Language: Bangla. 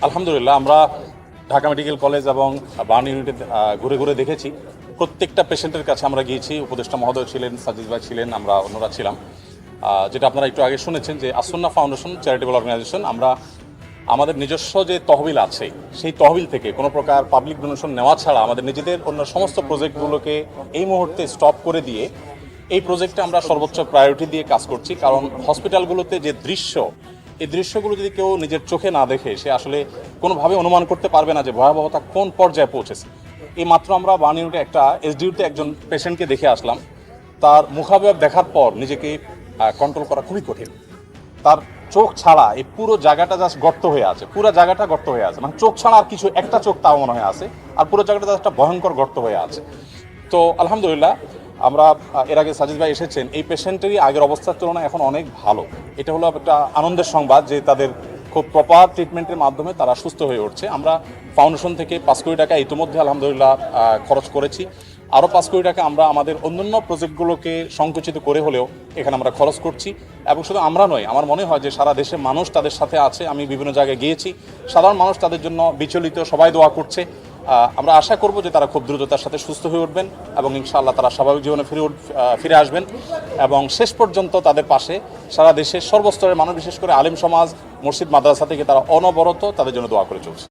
আলহামদুলিল্লাহ, আমরা ঢাকা মেডিকেল কলেজ এবং বার্ন ইউনিটে ঘুরে ঘুরে দেখেছি। প্রত্যেকটা পেশেন্টের কাছে আমরা গিয়েছি, উপদেষ্টা মহোদয় ছিলেন, সাজিদ ভাই ছিলেন, আমরা অন্যরা ছিলাম। যেটা আপনারা একটু আগে শুনেছেন যে আসুন্না ফাউন্ডেশন চ্যারিটেবল অর্গানাইজেশন, আমরা আমাদের নিজস্ব যে তহবিল আছে সেই তহবিল থেকে কোনো প্রকার পাবলিক ডোনেশন নেওয়া ছাড়া আমাদের নিজেদের অন্য সমস্ত প্রজেক্টগুলোকে এই মুহূর্তে স্টপ করে দিয়ে এই প্রজেক্টে আমরা সর্বোচ্চ প্রায়োরিটি দিয়ে কাজ করছি। কারণ হসপিটালগুলোতে যে দৃশ্য, এই দৃশ্যগুলো যদি কেউ নিজের চোখে না দেখে সে আসলে কোনোভাবে অনুমান করতে পারবে না যে ভয়াবহতা কোন পর্যায়ে পৌঁছেছে। এই মাত্র আমরা বার্ন ইউনিটে একটা এসডিউতে একজন পেশেন্টকে দেখে আসলাম। তার মুখাবয়ব দেখার পর নিজেকে কন্ট্রোল করা খুবই কঠিন। তার চোখ ছাড়া এই পুরো জায়গাটা জাস্ট গর্ত হয়ে আছে, পুরো জায়গাটা গর্ত হয়ে আছে, মানে চোখ ছাড়া আর কিছু একটা চোখ তাও মনে হয় আছে, আর পুরো জায়গাটা জাস্ট একটা ভয়ঙ্কর গর্ত হয়ে আছে। তো আলহামদুলিল্লাহ, আমরা এর আগে সাজিদ ভাই এসেছেন, এই পেশেন্টেরই আগের অবস্থার তুলনায় এখন অনেক ভালো। এটা হলো একটা আনন্দের সংবাদ যে তাদের খুব প্রপার ট্রিটমেন্টের মাধ্যমে তারা সুস্থ হয়ে উঠছে। আমরা ফাউন্ডেশন থেকে 5 কোটি টাকা ইতিমধ্যে আলহামদুলিল্লাহ খরচ করেছি। আরও 5 কোটি টাকা আমরা আমাদের অন্যান্য প্রজেক্টগুলোকে সংকুচিত করে হলেও এখানে আমরা খরচ করছি। এবং শুধু আমরা নয়, আমার মনে হয় যে সারা দেশের মানুষ তাদের সাথে আছে। আমি বিভিন্ন জায়গায় গিয়েছি, সাধারণ মানুষ তাদের জন্য বিচলিত, সবাই দোয়া করছে। আমরা আশা করব যে তারা খুব দ্রুততার সাথে সুস্থ হয়ে উঠবেন এবং ইনশাআল্লাহ তারা স্বাভাবিক জীবনে ফিরে আসবেন। এবং শেষ পর্যন্ত তাদের পাশে সারা দেশের সর্বস্তরের মানুষ, বিশেষ করে আলেম সমাজ, মসজিদ, মাদ্রাসা থেকে তারা অনবরত তাদের জন্য দোয়া করে চলছে।